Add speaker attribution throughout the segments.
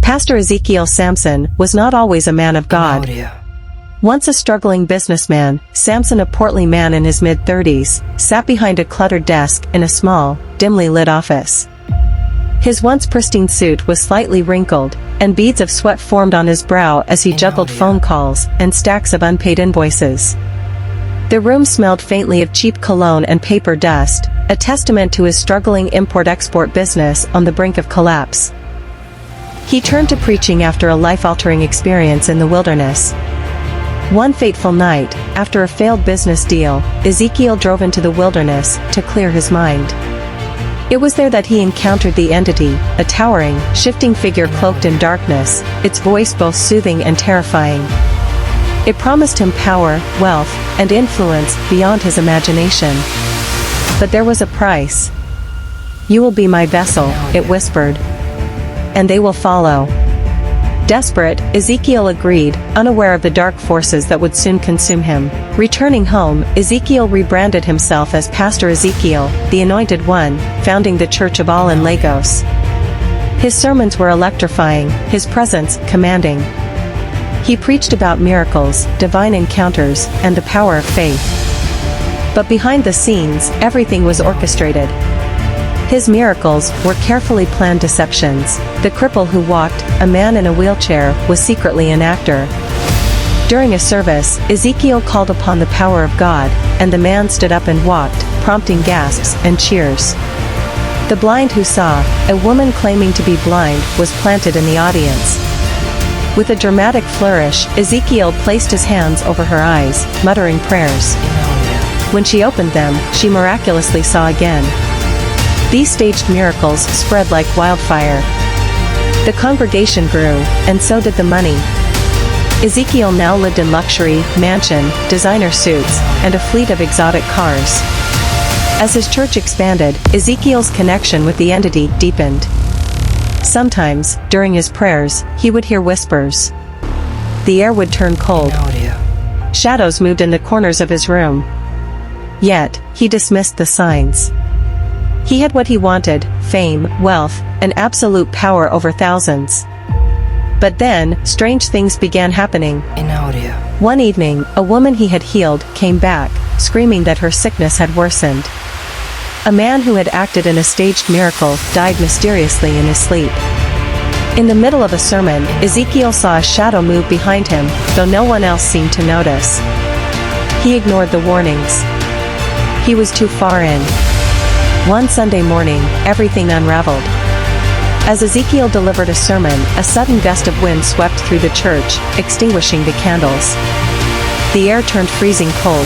Speaker 1: Pastor Ezekiel Samson was not always a man of God. Once a struggling businessman, Samson, a portly man in his mid-30s, sat behind a cluttered desk in a small, dimly lit office. His once pristine suit was slightly wrinkled, and beads of sweat formed on his brow as he juggled phone calls and stacks of unpaid invoices. The room smelled faintly of cheap cologne and paper dust, a testament to his struggling import-export business on the brink of collapse. He turned to preaching after a life-altering experience in the wilderness. One fateful night, after a failed business deal, Ezekiel drove into the wilderness to clear his mind. It was there that he encountered the entity, a towering, shifting figure cloaked in darkness, its voice both soothing and terrifying. It promised him power, wealth, and influence beyond his imagination. But there was a price. "You will be my vessel," it whispered. "And they will follow." Desperate, Ezekiel agreed, unaware of the dark forces that would soon consume him. Returning home, Ezekiel rebranded himself as Pastor Ezekiel, the Anointed One, founding the Church of All in Lagos. His sermons were electrifying, his presence commanding. He preached about miracles, divine encounters, and the power of faith. But behind the scenes, everything was orchestrated. His miracles were carefully planned deceptions. The cripple who walked, a man in a wheelchair, was secretly an actor. During a service, Ezekiel called upon the power of God, and the man stood up and walked, prompting gasps and cheers. The blind who saw, a woman claiming to be blind, was planted in the audience. With a dramatic flourish, Ezekiel placed his hands over her eyes, muttering prayers. When she opened them, she miraculously saw again. These staged miracles spread like wildfire. The congregation grew, and so did the money. Ezekiel now lived in luxury, mansion, designer suits, and a fleet of exotic cars. As his church expanded, Ezekiel's connection with the entity deepened. Sometimes, during his prayers, he would hear whispers. The air would turn cold. Shadows moved in the corners of his room. Yet, he dismissed the signs. He had what he wanted: fame, wealth, and absolute power over thousands. But then, strange things began happening. One evening, a woman he had healed came back, screaming that her sickness had worsened. A man who had acted in a staged miracle died mysteriously in his sleep. In the middle of a sermon, Ezekiel saw a shadow move behind him, though no one else seemed to notice. He ignored the warnings. He was too far in. One Sunday morning, everything unraveled. As Ezekiel delivered a sermon, a sudden gust of wind swept through the church, extinguishing the candles. The air turned freezing cold.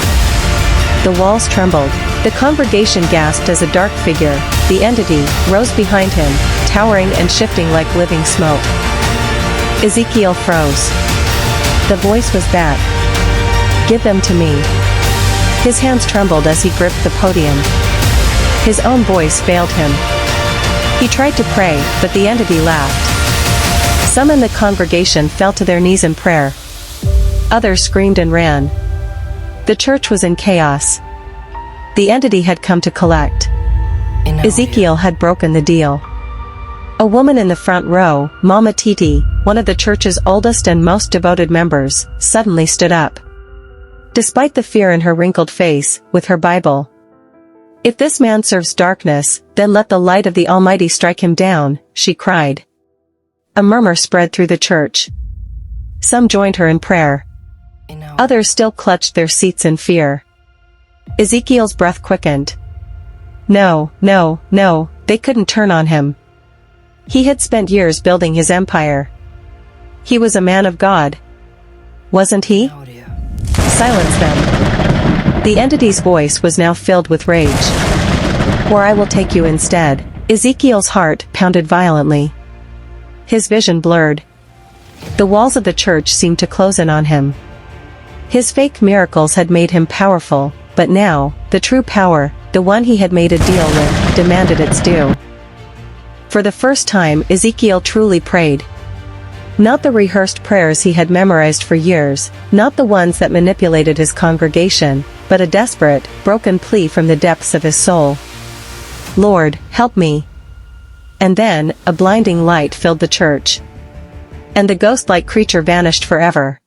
Speaker 1: The walls trembled. The congregation gasped as a dark figure, the entity, rose behind him, towering and shifting like living smoke. Ezekiel froze. The voice was back. "Give them to me." His hands trembled as he gripped the podium. His own voice failed him. He tried to pray, but the entity laughed. Some in the congregation fell to their knees in prayer. Others screamed and ran. The church was in chaos. The entity had come to collect. Ezekiel had broken the deal. A woman in the front row, Mama Titi, one of the church's oldest and most devoted members, suddenly stood up. Despite the fear in her wrinkled face, with her Bible. "If this man serves darkness, then let the light of the Almighty strike him down," she cried. A murmur spread through the church. Some joined her in prayer. Others still clutched their seats in fear. Ezekiel's breath quickened. No, no, no, they couldn't turn on him. He had spent years building his empire. He was a man of God. Wasn't he? Silence them. The entity's voice was now filled with rage. "Or I will take you instead." Ezekiel's heart pounded violently. His vision blurred. The walls of the church seemed to close in on him. His fake miracles had made him powerful, but now, the true power, the one he had made a deal with, demanded its due. For the first time, Ezekiel truly prayed. Not the rehearsed prayers he had memorized for years, not the ones that manipulated his congregation, but a desperate, broken plea from the depths of his soul. "Lord, help me." And then, a blinding light filled the church. And the ghost-like creature vanished forever.